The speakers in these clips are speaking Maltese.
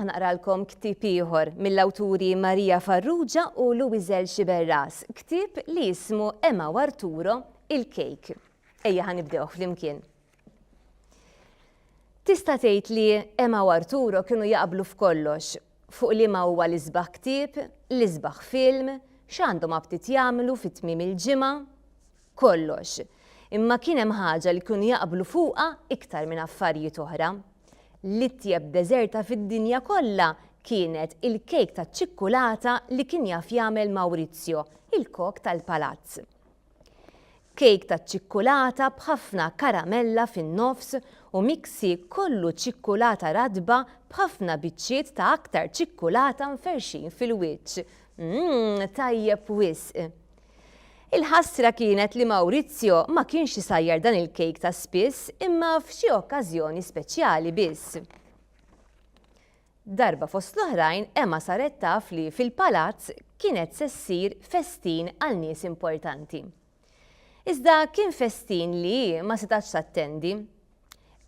ħanaqralkom ktieb ieħor mill-awturi Marija Farrugia u Luizel Xiberras, ktieb li jismu Emma u Arturo il-Kejk. Ejja ħanibdew flimkien. Tista' tgħid li Emma u Arturo kienu jaqblu f'kollox, fuq liema huwa l-isbaħ ktieb, l-isbaħ film, x'għandhom abtit jagħmlu fit-tmiem il-ġimgħa, kollox. Imma kien hemm ħaġa li kienu jaqblu fuqha iktar minn affarijiet oħra. L-ittieb deżerta fid-dinja kollha kienet il-kejk taċ-ċikkulata li kien jaf jagħmel Maurizio, il-kok tal-palazz. Kejk taċ-ċikkulata b'ħafna karamella fin-nofs u miksi kollu ċikkulata radba b'ħafna biċċiet ta' aktar ċikkulata mferxin fil-wiċċ. Tajjeb wisq. Il-ħasra kienet li Maurizio ma kienx isajjar dan il-kejk ta' spiss imma f'xi okkażjoni speċjali biss. Darba fost l-oħrajn Emma saret taf li fil-palazz kienet se ssir festin għal nies importanti. Iżda kien festin li ma setax tattendi.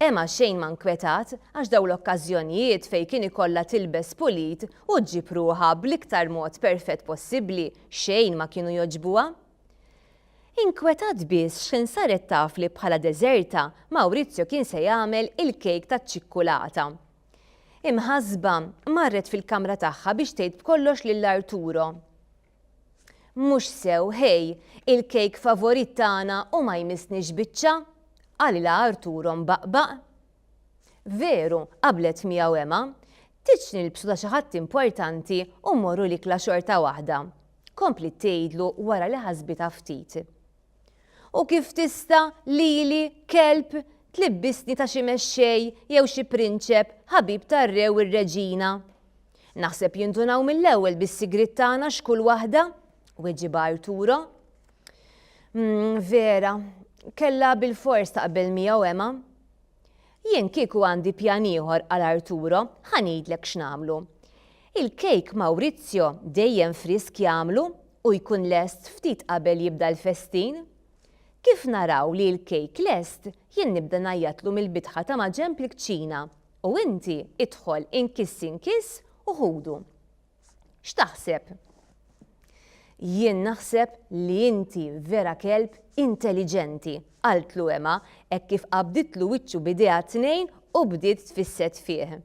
Emma xejn ma nkwetat għax dawn l-okkażjonijiet fejn kien ikollha tilbes pulit u ġġib ruħha bl-iktar mod perfett possibbli xejn ma kienu jogħġbuha. Inkwetat biss x'in saret taf li bħala deżerta Maurizio kien se jagħmel il-kejk taċ-ċikkulata. Imħasba marret fil-kamra tagħha biex tgħid b'kollox lil Arturo. Mhux sew, ħej, il-kejk favorit tagħna u ma jmissniex biċċa, għalilha Arturo mbaqbaq. Veru, qablet miegħu Emma, tiġ nilbsu ta' xi ħadd importanti u mmorru likla xorta waħda. Kompli tgħidlu wara li ħasbitha ftit. U kif tista' lili kelb tlibbisni ta' xi mexxej jew xi prinċep ħabib tar-rew ir-reġina. Naħseb jindunaw mill-ewwel bis-sigriet tagħna x'kull waħda? Weġiba Arturo. Vera, kellha bil-fors taqbel miegħu Emma. Jien kieku għandi pjan ieħor għal Arturo, ħanidlek x'nagħmlu. Il-kejk Maurizio dejjem frisk jagħmlu u jkun lest ftit qabel jibda l-festin. Kif naraw li l-kejk lest, jien nibda ngħajjatlu mill-bitħa ta' ma' ġenb il-kċina u inti idħol inkiss u ħudu. X'taħseb? Jien naħseb li inti vera kelb intelligenti, qaltlu Emma hekk kif qabditlu wiċċu b'idea tnejn u bdiet tfisset fih.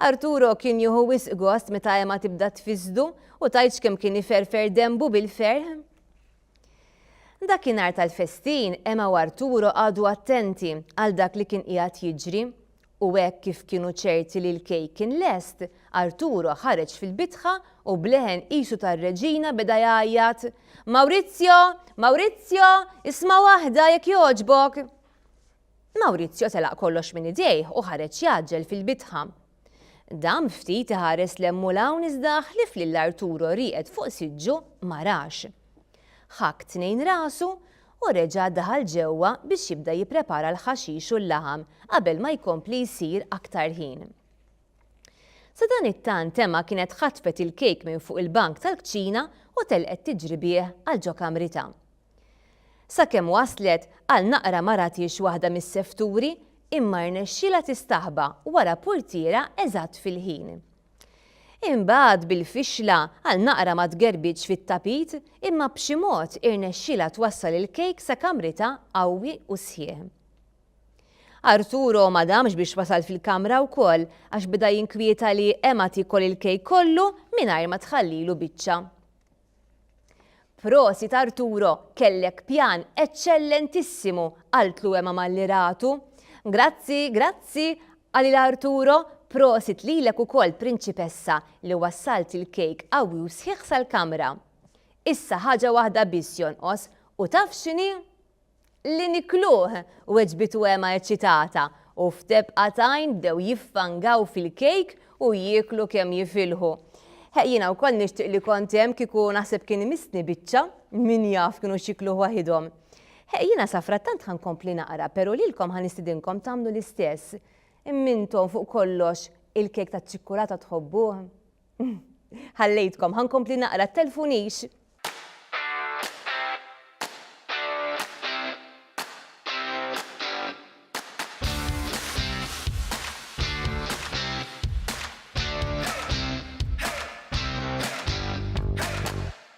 Arturo kien jieħu wisq gost meta Emma tibda tfisdu u tgħid kemm kien iferfer dembu bil-ferħ. Dakinhar tal-festin Emma u Arturo għadu attenti għal dak li kien qiegħed jiġri u hekk kif kienu ċerti li l-kejk kien lest, Arturo ħareġ fil-bitħa u bleħen qisu tar-reġina beda jgħajjat: Maurizio, Maurizio, isma' waħda jekk jogħġbok. Maurizio telaq kollox minn idejh u ħareġ jaġġel fil-bitħa. Dan ftit iħares lemmu hawn iżda ħlif lil Arturo rieqed fuq siġġu ma rax. Ħakk tnejn rasu u reġa' daħal ġewwa biex jibda jipprepara l-ħaxix u l-laħam qabel ma jkompli jsir aktar ħin. Sa dan it-tant Emma kienet ħatfet il-kejk minn fuq il-bank tal-kċina u telqet tiġri bih għal ġo kamrita. Sakemm waslet għal naqra maratix waħda mis-sefturi imma rnexxiela tistaħba wara purtiera eżatt fil-ħin. Imbagħad bil-fixla għal naqra ma tgerbiġ fit-tapit imma b'xi mod irnexxiela twassal il-kejk sa kamrita qawwi u sħiħ. Arturo ma damx biex wasal fil-kamra wkoll għax bida jinkwieta li Emma tikol il-kejk kollu mingħajr ma tħallilu biċċa. Prosit Arturo, kellek pjan eċċellentissimu, qaltlu Emma mal-liratu. Grazzi, grazzi, għalila Arturo, prosit lilek ukoll prinċipessa li wassalt il-kejk qawwi u sħiħ sal-kamra. Issa ħaġa waħda biss jonqos u taf x'inhi? Li nikluh, weġbitu Emma eċċitata u f'tebqatajn bdew jiffangaw fil-kejk u jieklu kemm jifilħu. Jiena wkoll nixtieq li kont hemm kieku naħseb kien imissni biċċa min jaf kienu xikluh waħidhom. Jiena sa frattant ħankompli naqra, però lilkom ħanistidinkom tagħmlu l-istess. Immintom fuq kollox il-kejk taċ-ċikkulata tħobbuh. Ħallejtkom ħankompli naqra, telfunix.